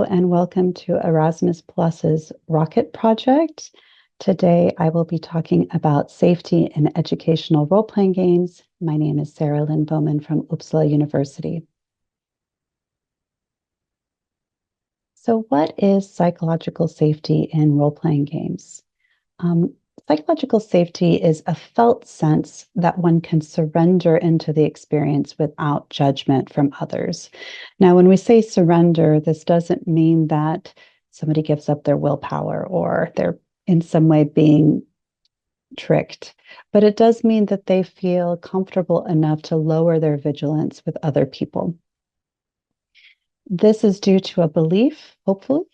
and welcome to Erasmus Plus's Rocket Project. Today, I will be talking about safety in educational role-playing games. My name is Sarah Lynn Bowman from Uppsala University. So what is psychological safety in role-playing games? Um, Psychological safety is a felt sense that one can surrender into the experience without judgment from others. Now, when we say surrender, this doesn't mean that somebody gives up their willpower or they're in some way being tricked, but it does mean that they feel comfortable enough to lower their vigilance with other people. This is due to a belief, hopefully,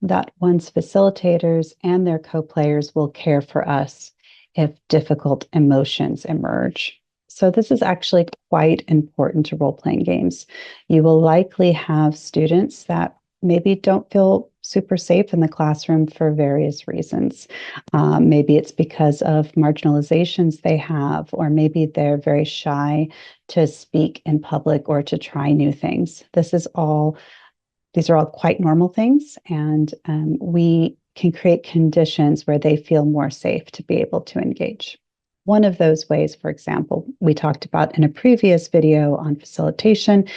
that one's facilitators and their co-players will care for us if difficult emotions emerge. So this is actually quite important to role-playing games. You will likely have students that maybe don't feel super safe in the classroom for various reasons. Maybe it's because of marginalizations they have, or maybe they're very shy to speak in public or to try new things. These are all quite normal things, and we can create conditions where they feel more safe to be able to engage. One of those ways, for example, we talked about in a previous video on facilitation,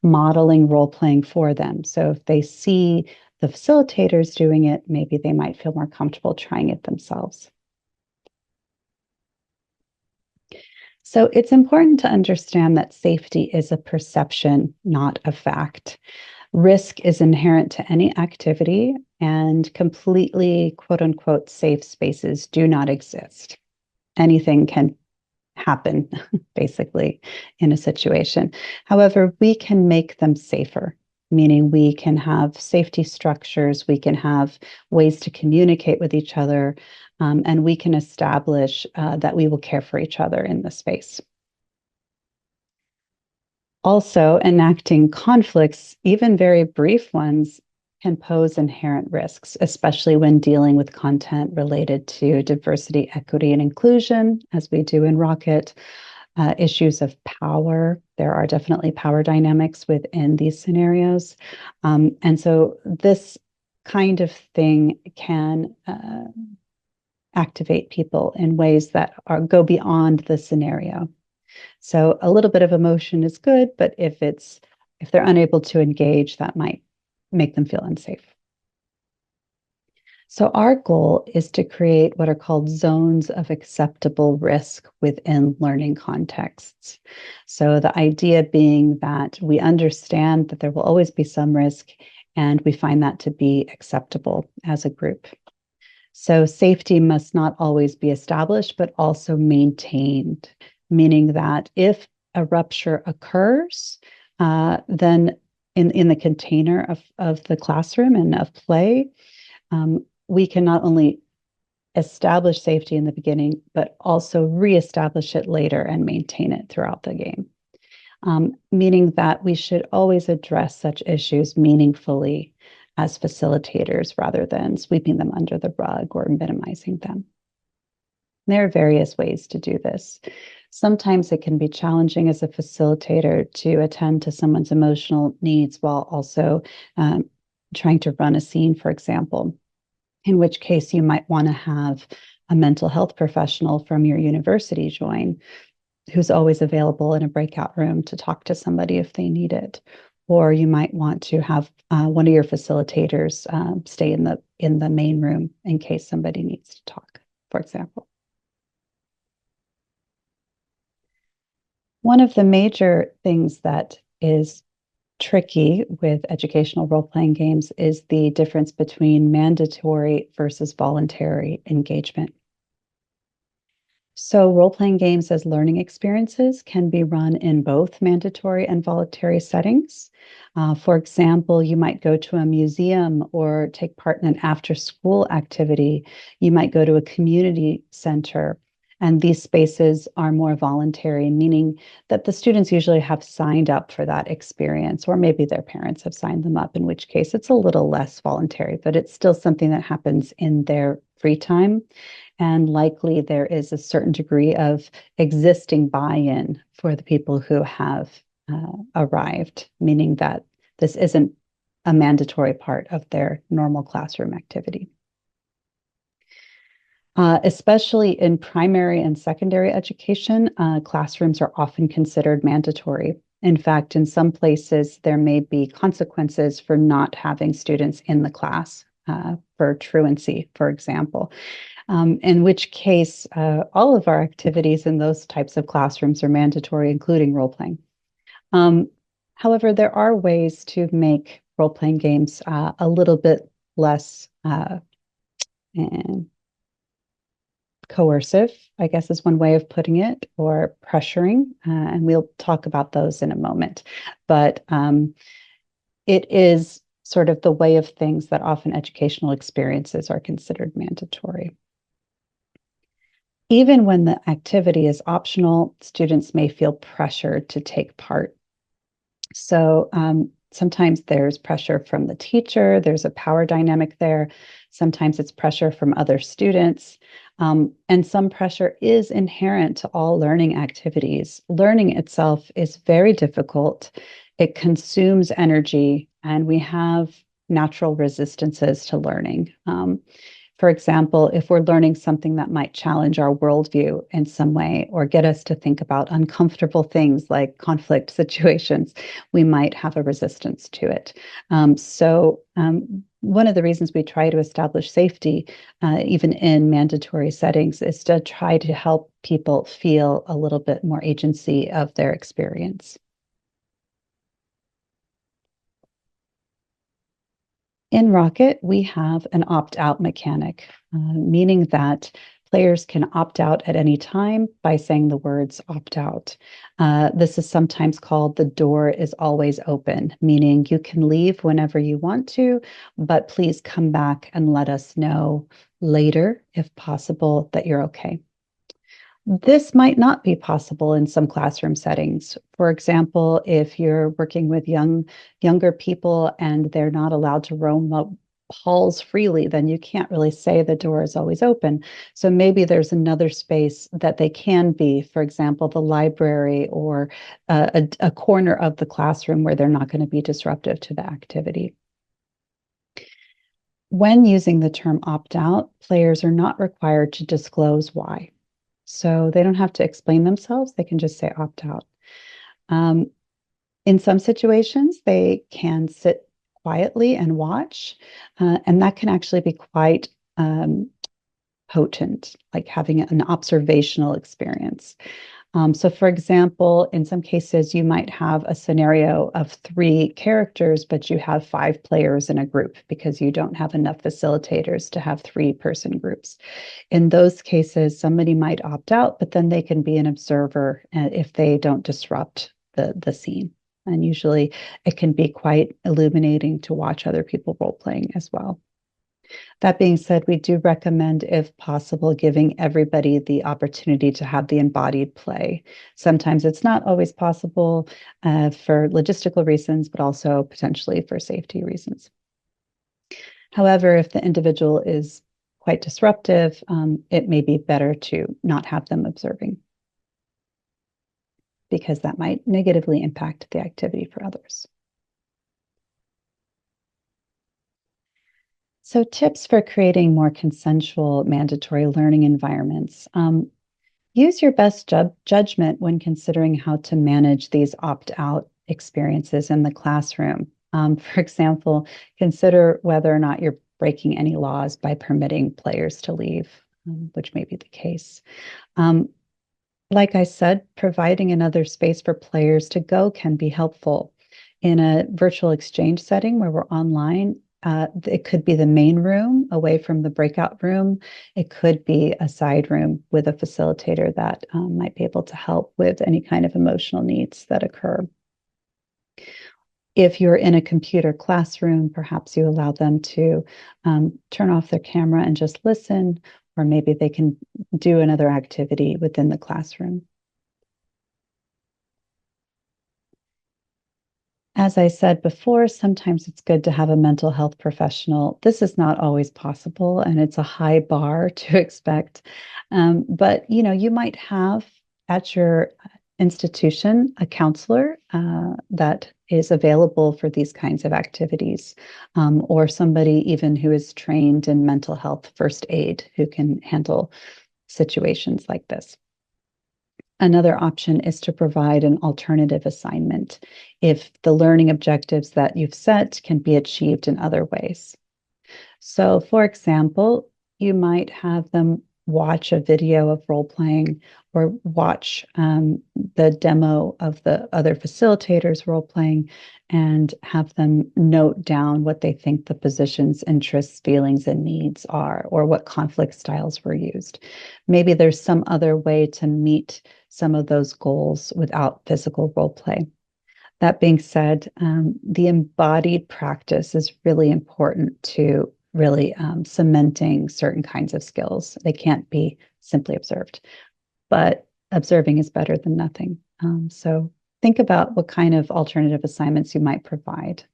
modeling role playing for them. So if they see the facilitators doing it, maybe they might feel more comfortable trying it themselves. So it's important to understand that safety is a perception, not a fact. Risk is inherent to any activity, and completely quote unquote safe spaces do not exist. Anything can happen, basically, in a situation. However, we can make them safer, meaning we can have safety structures, we can have ways to communicate with each other, and we can establish that we will care for each other in the space. Also, enacting conflicts, even very brief ones, can pose inherent risks, especially when dealing with content related to diversity, equity, and inclusion, as we do in Rocket. Issues of power. There are definitely power dynamics within these scenarios. And so this kind of thing can activate people in ways that go beyond the scenario. So a little bit of emotion is good, but if they're unable to engage, that might make them feel unsafe. So our goal is to create what are called zones of acceptable risk within learning contexts. So the idea being that we understand that there will always be some risk, and we find that to be acceptable as a group. So safety must not always be established, but also maintained, meaning that if a rupture occurs, then in the container of the classroom and of play, we can not only establish safety in the beginning, but also reestablish it later and maintain it throughout the game. Meaning that we should always address such issues meaningfully as facilitators rather than sweeping them under the rug or minimizing them. There are various ways to do this. Sometimes it can be challenging as a facilitator to attend to someone's emotional needs while also trying to run a scene, for example, in which case you might want to have a mental health professional from your university join, who's always available in a breakout room to talk to somebody if they need it. Or you might want to have one of your facilitators stay in the main room in case somebody needs to talk, for example. One of the major things that is tricky with educational role-playing games is the difference between mandatory versus voluntary engagement. So role-playing games as learning experiences can be run in both mandatory and voluntary settings. For example, you might go to a museum or take part in an after-school activity. You might go to a community center, and these spaces are more voluntary, meaning that the students usually have signed up for that experience, or maybe their parents have signed them up, in which case it's a little less voluntary, but it's still something that happens in their free time. And likely there is a certain degree of existing buy-in for the people who have arrived, meaning that this isn't a mandatory part of their normal classroom activity. Especially in primary and secondary education, classrooms are often considered mandatory. In fact, in some places, there may be consequences for not having students in the class, for truancy, for example. In which case, all of our activities in those types of classrooms are mandatory, including role playing. However, there are ways to make role playing games a little bit less coercive, I guess is one way of putting it, or pressuring. And we'll talk about those in a moment. But it is sort of the way of things that often educational experiences are considered mandatory. Even when the activity is optional, students may feel pressured to take part. So sometimes there's pressure from the teacher, there's a power dynamic there. Sometimes it's pressure from other students. And some pressure is inherent to all learning activities. Learning itself is very difficult. It consumes energy, and we have natural resistances to learning. For example, if we're learning something that might challenge our worldview in some way or get us to think about uncomfortable things like conflict situations, we might have a resistance to it. One of the reasons we try to establish safety, even in mandatory settings, is to try to help people feel a little bit more agency of their experience. In Rocket, we have an opt-out mechanic, meaning that players can opt out at any time by saying the words opt out. This is sometimes called the door is always open, meaning you can leave whenever you want to, but please come back and let us know later, if possible, that you're okay. This might not be possible in some classroom settings. For example, if you're working with younger people and they're not allowed to roam halls freely, then you can't really say the door is always open. So maybe there's another space that they can be, for example, the library or a corner of the classroom where they're not going to be disruptive to the activity. When using the term opt-out, players are not required to disclose why. So they don't have to explain themselves. They can just say opt out. In some situations, they can sit quietly and watch, and that can actually be quite potent, like having an observational experience. So for example, in some cases, you might have a scenario of 3 characters, but you have 5 players in a group because you don't have enough facilitators to have 3-person groups. In those cases, somebody might opt out, but then they can be an observer if they don't disrupt the scene. And usually it can be quite illuminating to watch other people role playing as well. That being said, we do recommend, if possible, giving everybody the opportunity to have the embodied play. Sometimes it's not always possible for logistical reasons, but also potentially for safety reasons. However, if the individual is quite disruptive, it may be better to not have them observing, because that might negatively impact the activity for others. So tips for creating more consensual mandatory learning environments. Use your best judgment when considering how to manage these opt-out experiences in the classroom. For example, consider whether or not you're breaking any laws by permitting players to leave, which may be the case. Like I said, providing another space for players to go can be helpful. In a virtual exchange setting where we're online, it could be the main room away from the breakout room. It could be a side room with a facilitator that might be able to help with any kind of emotional needs that occur. If you're in a computer classroom, perhaps you allow them to turn off their camera and just listen, or maybe they can do another activity within the classroom. As I said before, sometimes it's good to have a mental health professional. This is not always possible, and it's a high bar to expect. But you might have at your institution a counselor that is available for these kinds of activities, or somebody even who is trained in mental health first aid who can handle situations like this. Another option is to provide an alternative assignment if the learning objectives that you've set can be achieved in other ways. So, for example, you might have them watch a video of role playing or watch the demo of the other facilitators role playing and have them note down what they think the position's interests, feelings, and needs are, or what conflict styles were used. Maybe there's some other way to meet some of those goals without physical role play. That being said, the embodied practice is really important to really cementing certain kinds of skills. They can't be simply observed, but observing is better than nothing. So think about what kind of alternative assignments you might provide.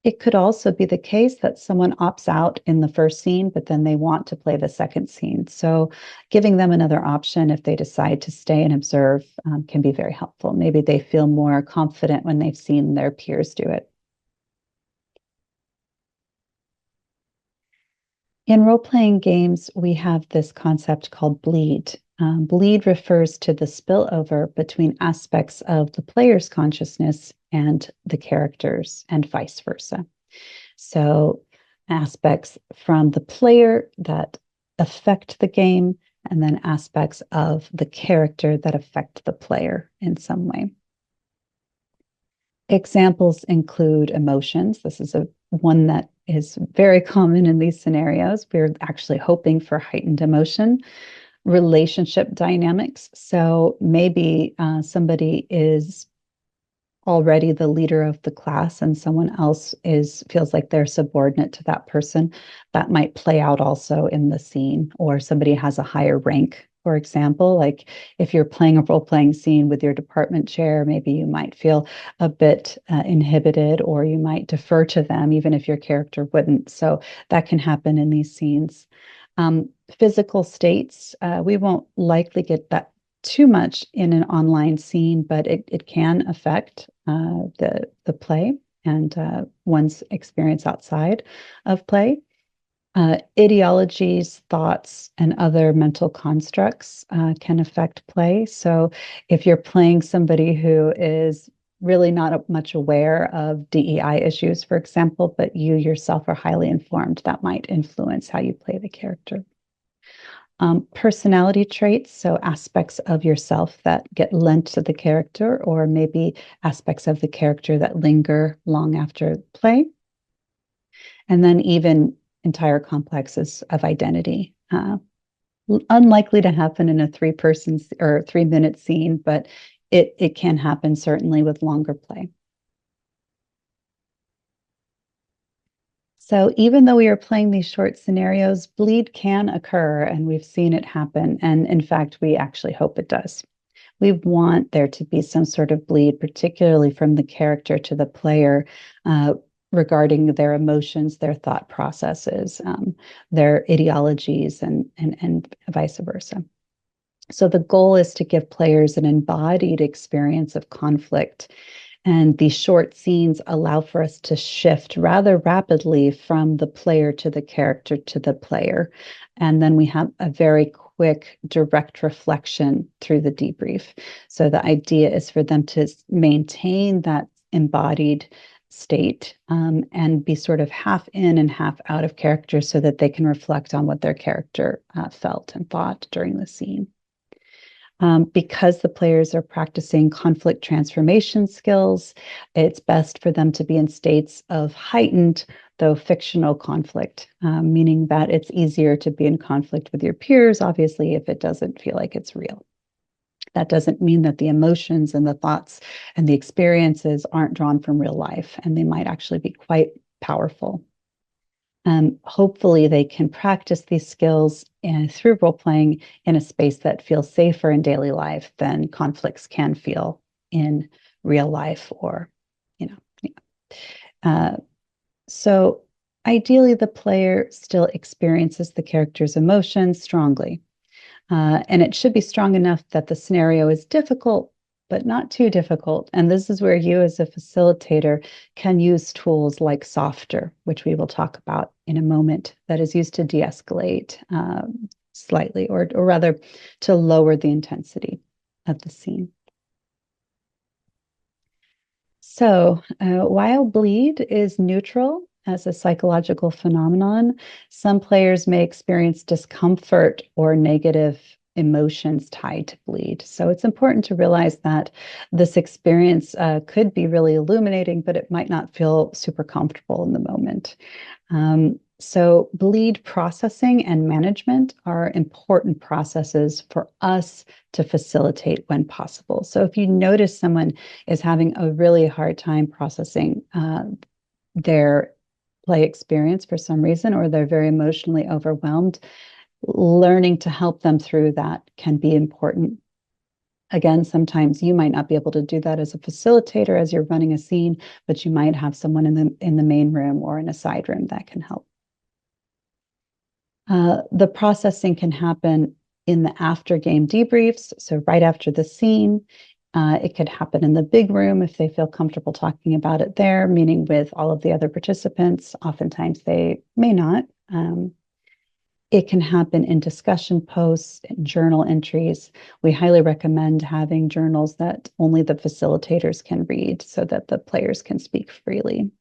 It could also be the case that someone opts out in the first scene, but then they want to play the second scene. So giving them another option if they decide to stay and observe can be very helpful. Maybe they feel more confident when they've seen their peers do it. In role-playing games, we have this concept called bleed. Bleed refers to the spillover between aspects of the player's consciousness and the characters, and vice versa. So aspects from the player that affect the game, and then aspects of the character that affect the player in some way. Examples include emotions. This is one that is very common in these scenarios. We're actually hoping for heightened emotion. Relationship dynamics. So maybe somebody is already the leader of the class and someone else feels like they're subordinate to that person. That might play out also in the scene, or somebody has a higher rank. For example, like if you're playing a role-playing scene with your department chair, maybe you might feel a bit inhibited, or you might defer to them, even if your character wouldn't. So that can happen in these scenes. Physical states, we won't likely get that too much in an online scene, but it can affect the play and one's experience outside of play. Ideologies, thoughts, and other mental constructs can affect play. So if you're playing somebody who is really not much aware of DEI issues, for example, but you yourself are highly informed, that might influence how you play the character. Personality traits, so aspects of yourself that get lent to the character, or maybe aspects of the character that linger long after play. And then even entire complexes of identity. Unlikely to happen in a 3-person or 3-minute scene, but it can happen certainly with longer play. So even though we are playing these short scenarios, bleed can occur, and we've seen it happen. And in fact, we actually hope it does. We want there to be some sort of bleed, particularly from the character to the player, regarding their emotions, their thought processes, their ideologies, and vice versa. So the goal is to give players an embodied experience of conflict. And these short scenes allow for us to shift rather rapidly from the player to the character to the player. And then we have a very quick, direct reflection through the debrief. So the idea is for them to maintain that embodied state and be sort of half in and half out of character so that they can reflect on what their character felt and thought during the scene. Because the players are practicing conflict transformation skills, it's best for them to be in states of heightened, though fictional conflict, meaning that it's easier to be in conflict with your peers, obviously, if it doesn't feel like it's real. That doesn't mean that the emotions and the thoughts and the experiences aren't drawn from real life, and they might actually be quite powerful. Hopefully they can practice these skills through role playing in a space that feels safer in daily life than conflicts can feel in real life, or, you know. So ideally the player still experiences the character's emotions strongly. And it should be strong enough that the scenario is difficult, but not too difficult. And this is where you as a facilitator can use tools like Softer, which we will talk about in a moment, that is used to de-escalate slightly, or rather to lower the intensity of the scene. So while bleed is neutral as a psychological phenomenon, some players may experience discomfort or negative emotions tied to bleed. So it's important to realize that this experience could be really illuminating, but it might not feel super comfortable in the moment. So bleed processing and management are important processes for us to facilitate when possible. So if you notice someone is having a really hard time processing their play experience for some reason, or they're very emotionally overwhelmed, learning to help them through that can be important. Again, sometimes you might not be able to do that as a facilitator as you're running a scene, but you might have someone in the main room or in a side room that can help. The processing can happen in the after game debriefs, so right after the scene. It could happen in the big room if they feel comfortable talking about it there, meeting with all of the other participants. Oftentimes they may not. It can happen in discussion posts, in journal entries. We highly recommend having journals that only the facilitators can read so that the players can speak freely.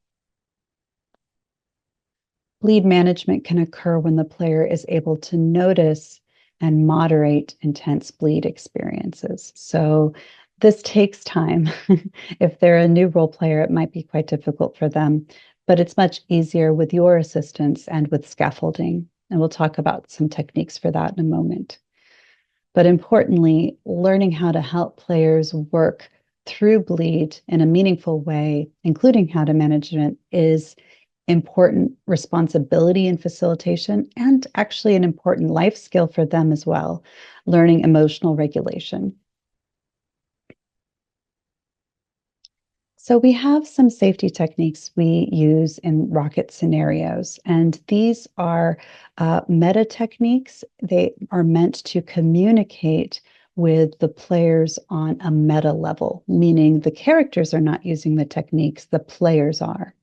Bleed management can occur when the player is able to notice and moderate intense bleed experiences. So this takes time. If they're a new role player, it might be quite difficult for them, but it's much easier with your assistance and with scaffolding. And we'll talk about some techniques for that in a moment. But importantly, learning how to help players work through bleed in a meaningful way, including how to manage it, is important responsibility in facilitation, and actually an important life skill for them as well, learning emotional regulation. So we have some safety techniques we use in rocket scenarios, and these are meta techniques. They are meant to communicate with the players on a meta level, meaning the characters are not using the techniques, the players are.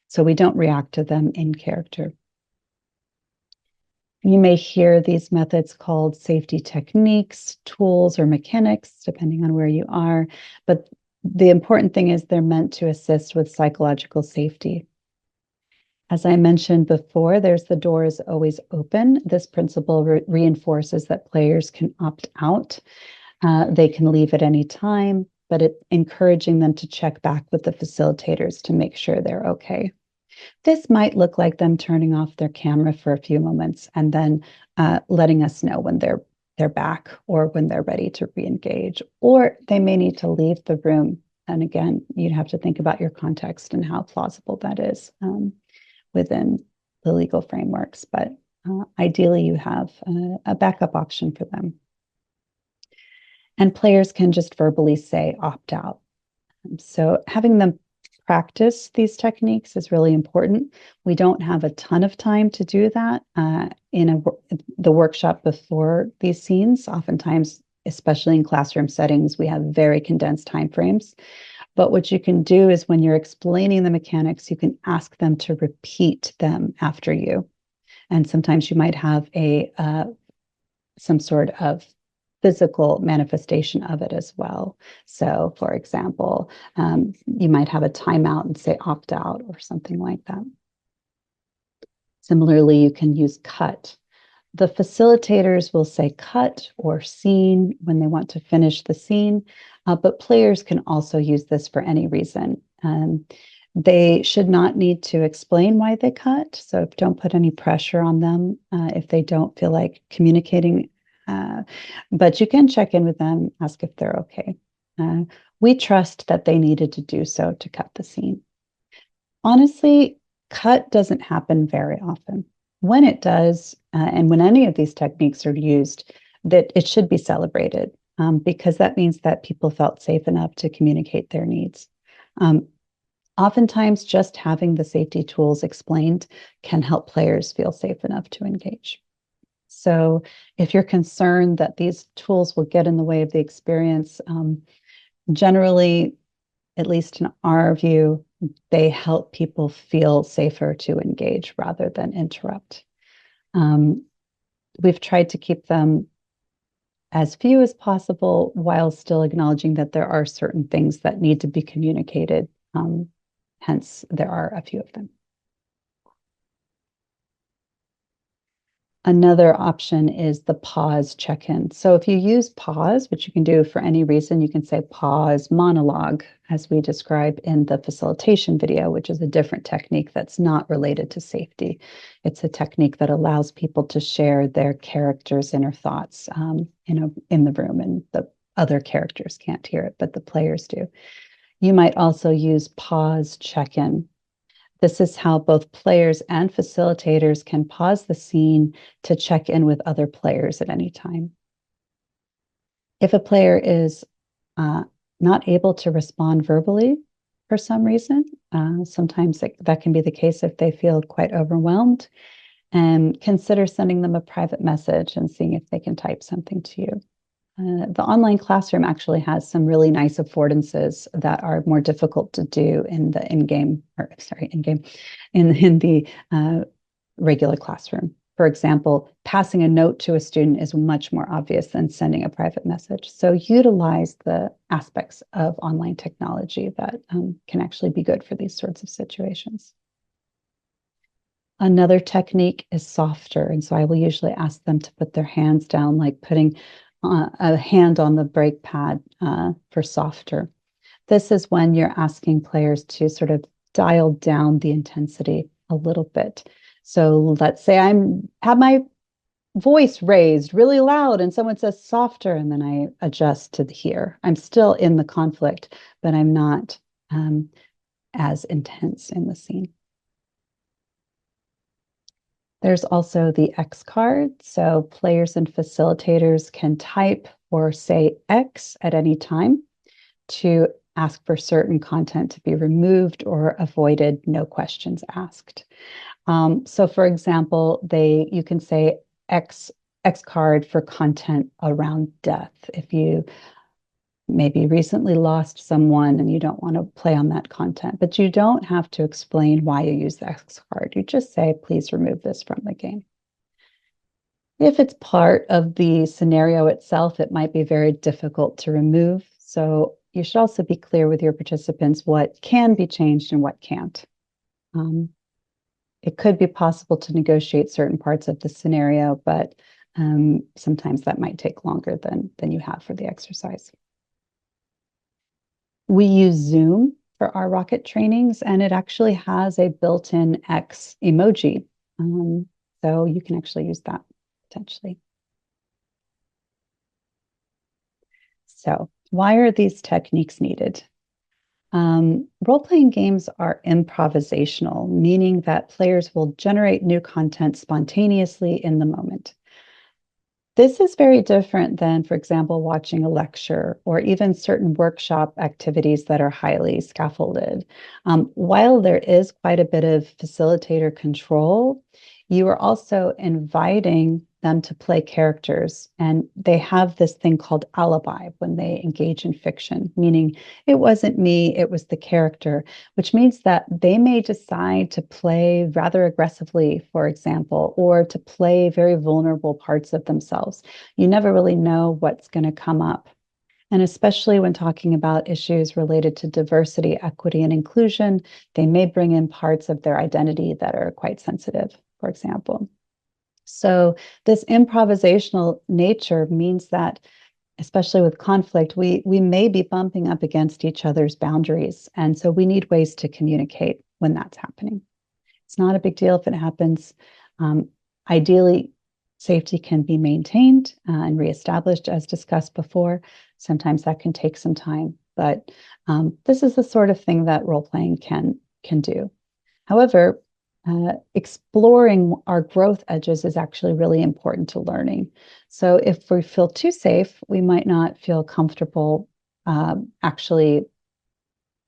So we don't react to them in character. You may hear these methods called safety techniques, tools, or mechanics, depending on where you are. But the important thing is they're meant to assist with psychological safety. As I mentioned before, there's the door is always open. This principle reinforces that players can opt out. They can leave at any time, but it encouraging them to check back with the facilitators to make sure they're okay. This might look like them turning off their camera for a few moments and then letting us know when they're back or when they're ready to re-engage, or they may need to leave the room. And again, you'd have to think about your context and how plausible that is within the legal frameworks. But ideally, you have a backup option for them. And players can just verbally say opt out. So having them practice these techniques is really important. We don't have a ton of time to do that in the workshop before these scenes. Oftentimes, especially in classroom settings, we have very condensed time frames. But what you can do is when you're explaining the mechanics, you can ask them to repeat them after you. And sometimes you might have some sort of physical manifestation of it as well. So, for example, you might have a timeout and say opt out or something like that. Similarly, you can use cut. The facilitators will say cut or scene when they want to finish the scene, but players can also use this for any reason. They should not need to explain why they cut, so don't put any pressure on them if they don't feel like communicating. But you can check in with them, ask if they're okay. We trust that they needed to do so to cut the scene. Honestly, cut doesn't happen very often. When it does, and when any of these techniques are used, that it should be celebrated because that means that people felt safe enough to communicate their needs. Oftentimes, just having the safety tools explained can help players feel safe enough to engage. So if you're concerned that these tools will get in the way of the experience, Generally, at least in our view, they help people feel safer to engage rather than interrupt. We've tried to keep them as few as possible while still acknowledging that there are certain things that need to be communicated. Hence, there are a few of them. Another option is the pause check-in. So if you use pause, which you can do for any reason, you can say pause monologue, as we describe in the facilitation video, which is a different technique that's not related to safety. It's a technique that allows people to share their characters' inner thoughts in the room, and the other characters can't hear it, but the players do. You might also use pause check-in. This is how both players and facilitators can pause the scene to check in with other players at any time. If a player is not able to respond verbally for some reason, sometimes that can be the case if they feel quite overwhelmed, and consider sending them a private message and seeing if they can type something to you. The online classroom actually has some really nice affordances that are more difficult to do in the in the regular classroom. For example, passing a note to a student is much more obvious than sending a private message. So utilize the aspects of online technology that can actually be good for these sorts of situations. Another technique is softer. And so I will usually ask them to put their hands down, like putting a hand on the brake pad for softer. This is when you're asking players to sort of dial down the intensity a little bit. So let's say I have my voice raised really loud and someone says softer, and then I adjust to here. I'm still in the conflict, but I'm not as intense in the scene. There's also the X card. So players and facilitators can type or say X at any time to ask for certain content to be removed or avoided, no questions asked. So for example, you can say X card for content around death. If you maybe recently lost someone and you don't want to play on that content, but you don't have to explain why you use the X card. You just say, please remove this from the game. If it's part of the scenario itself, it might be very difficult to remove. So you should also be clear with your participants what can be changed and what can't. It could be possible to negotiate certain parts of the scenario, but sometimes that might take longer than you have for the exercise. We use Zoom for our rocket trainings, and it actually has a built-in X emoji. So you can actually use that potentially. So why are these techniques needed? Role-playing games are improvisational, meaning that players will generate new content spontaneously in the moment. This is very different than, for example, watching a lecture or even certain workshop activities that are highly scaffolded. While there is quite a bit of facilitator control, you are also inviting them to play characters, and they have this thing called alibi when they engage in fiction, meaning it wasn't me, it was the character, which means that they may decide to play rather aggressively, for example, or to play very vulnerable parts of themselves. You never really know what's going to come up. And especially when talking about issues related to diversity, equity, and inclusion, they may bring in parts of their identity that are quite sensitive, for example. So this improvisational nature means that, especially with conflict, we may be bumping up against each other's boundaries. And so we need ways to communicate when that's happening. It's not a big deal if it happens. Ideally, safety can be maintained and reestablished, as discussed before. Sometimes that can take some time, but this is the sort of thing that role-playing can do. However, exploring our growth edges is actually really important to learning. So if we feel too safe, we might not feel comfortable actually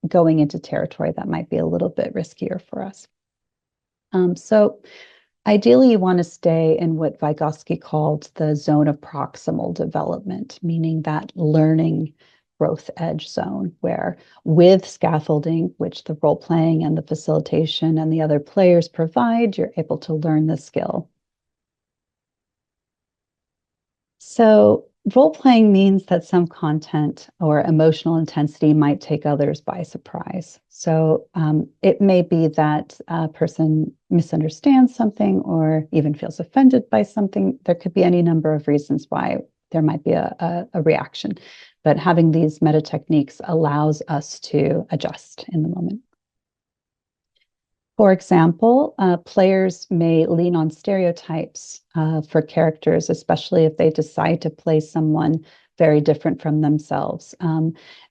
going into territory that might be a little bit riskier for us. So ideally, you want to stay in what Vygotsky called the zone of proximal development, meaning that learning growth edge zone, where with scaffolding, which the role playing and the facilitation and the other players provide, you're able to learn the skill. So role playing means that some content or emotional intensity might take others by surprise. So it may be that a person misunderstands something or even feels offended by something. There could be any number of reasons why there might be a reaction. But having these meta techniques allows us to adjust in the moment. For example, players may lean on stereotypes for characters, especially if they decide to play someone very different from themselves.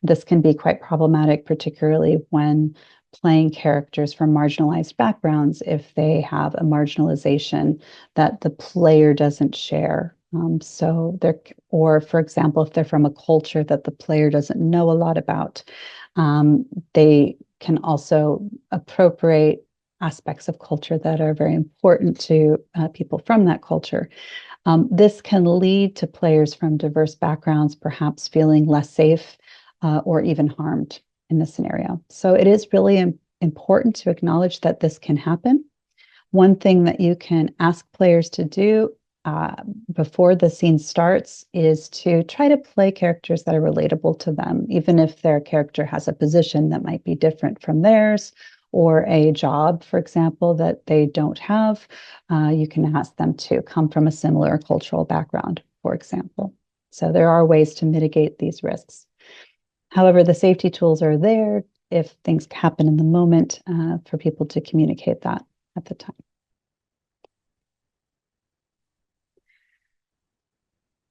This can be quite problematic, particularly when playing characters from marginalized backgrounds if they have a marginalization that the player doesn't share. Or for example, if they're from a culture that the player doesn't know a lot about, they can also appropriate aspects of culture that are very important to people from that culture. This can lead to players from diverse backgrounds perhaps feeling less safe or even harmed in this scenario. So it is really important to acknowledge that this can happen. One thing that you can ask players to do before the scene starts is to try to play characters that are relatable to them, even if their character has a position that might be different from theirs or a job, for example, that they don't have. You can ask them to come from a similar cultural background, for example. So there are ways to mitigate these risks. However, the safety tools are there if things happen in the moment for people to communicate that at the time.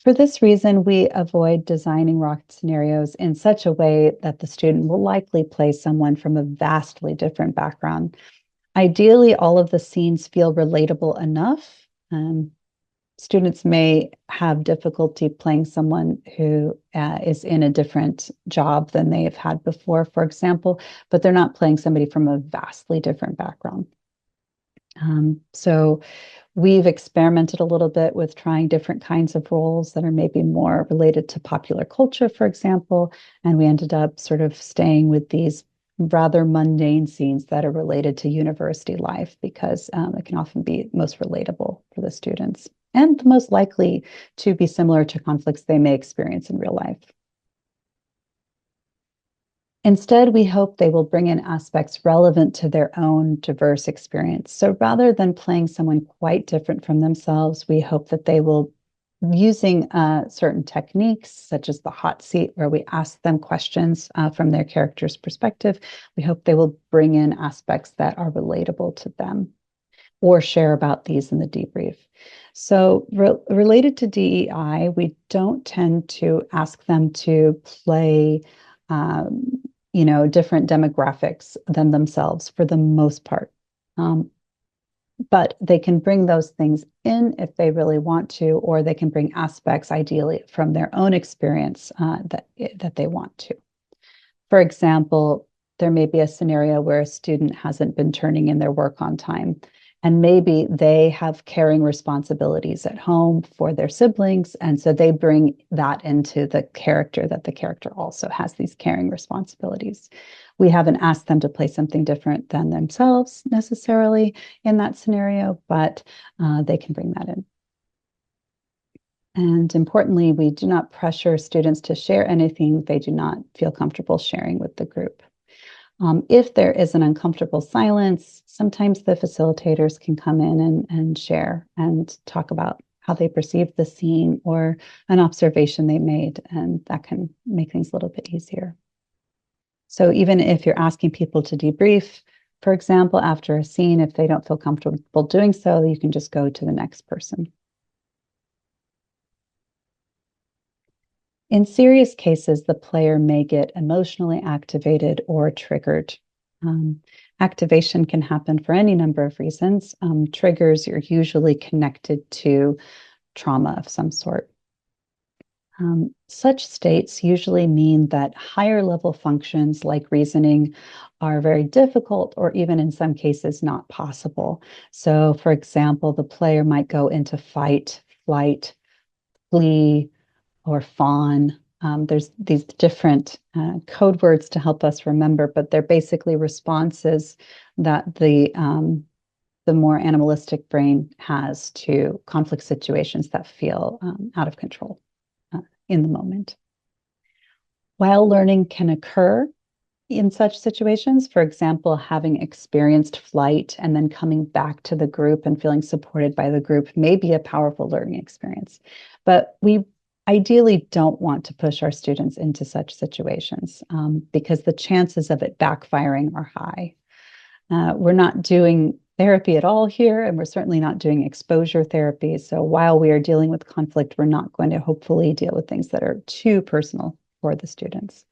For this reason, we avoid designing rocket scenarios in such a way that the student will likely play someone from a vastly different background. Ideally, all of the scenes feel relatable enough. Students may have difficulty playing someone who is in a different job than they have had before, for example, but they're not playing somebody from a vastly different background. So we've experimented a little bit with trying different kinds of roles that are maybe more related to popular culture, for example, and we ended up sort of staying with these rather mundane scenes that are related to university life because it can often be most relatable for the students and the most likely to be similar to conflicts they may experience in real life. Instead, we hope they will bring in aspects relevant to their own diverse experience. So rather than playing someone quite different from themselves, we hope that they will, using certain techniques, such as the hot seat, where we ask them questions from their character's perspective, we hope they will bring in aspects that are relatable to them or share about these in the debrief. So related to DEI, we don't tend to ask them to play different demographics than themselves for the most part. But they can bring those things in if they really want to, or they can bring aspects, ideally, from their own experience that they want to. For example, there may be a scenario where a student hasn't been turning in their work on time, and maybe they have caring responsibilities at home for their siblings, and so they bring that into the character, that the character also has these caring responsibilities. We haven't asked them to play something different than themselves necessarily in that scenario, but they can bring that in. And importantly, we do not pressure students to share anything they do not feel comfortable sharing with the group. If there is an uncomfortable silence, sometimes the facilitators can come in and share and talk about how they perceived the scene or an observation they made, and that can make things a little bit easier. So even if you're asking people to debrief, for example, after a scene, if they don't feel comfortable doing so, you can just go to the next person. In serious cases, the player may get emotionally activated or triggered. Activation can happen for any number of reasons. Triggers are usually connected to trauma of some sort. Such states usually mean that higher level functions like reasoning are very difficult or even in some cases not possible. So, for example, the player might go into fight, flight, flee, or fawn There's these different code words to help us remember, but they're basically responses that the more animalistic brain has to conflict situations that feel out of control in the moment. While learning can occur in such situations, for example, having experienced flight and then coming back to the group and feeling supported by the group may be a powerful learning experience. But we ideally don't want to push our students into such situations because the chances of it backfiring are high. We're not doing therapy at all here, and we're certainly not doing exposure therapy. So while we are dealing with conflict, we're not going to hopefully deal with things that are too personal for the students.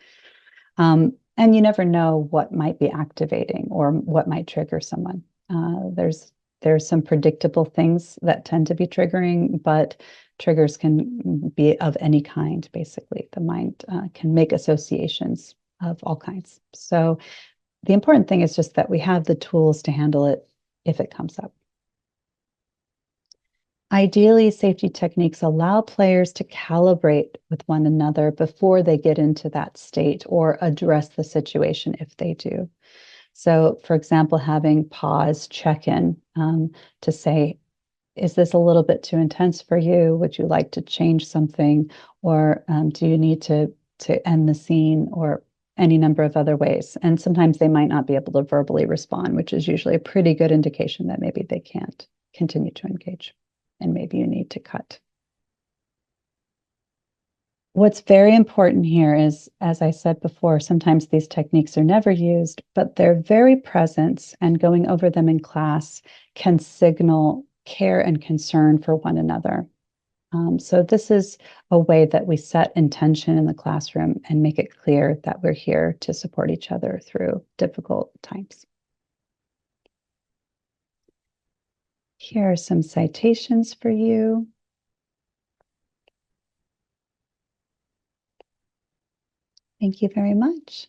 And you never know what might be activating or what might trigger someone. There's some predictable things that tend to be triggering, but triggers can be of any kind, basically. The mind can make associations of all kinds. So the important thing is just that we have the tools to handle it if it comes up. Ideally, safety techniques allow players to calibrate with one another before they get into that state or address the situation if they do. So, for example, having pause, check in to say, is this a little bit too intense for you? Would you like to change something? Or do you need to end the scene, or any number of other ways? And sometimes they might not be able to verbally respond, which is usually a pretty good indication that maybe they can't continue to engage and maybe you need to cut. What's very important here is, as I said before, sometimes these techniques are never used, but their very presence and going over them in class can signal care and concern for one another. So this is a way that we set intention in the classroom and make it clear that we're here to support each other through difficult times. Here are some citations for you. Thank you very much.